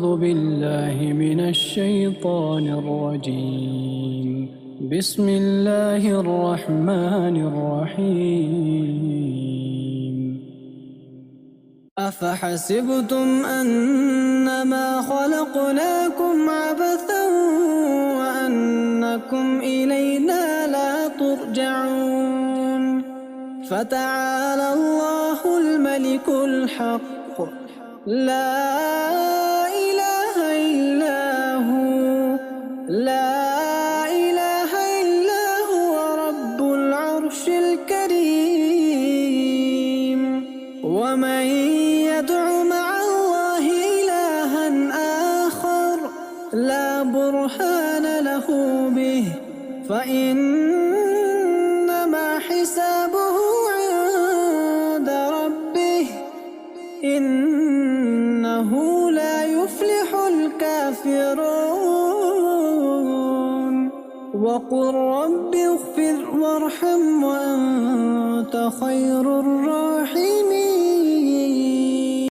أعوذ بالله من الشيطان الرجيم. بسم الله الرحمن الرحيم. أفحسبتم أنما خلقناكم عبثا وأنكم إلينا لا ترجعون فتعالى الله الملك الحق لا إله إلا هو رب العرش الكريم. ومن يدع مع الله إلها آخر لا برهان له به فإنما حسابه عند ربه إنه لا يفلح الكافرون. وقل رب اغفر وارحم وأنت خير الراحمين.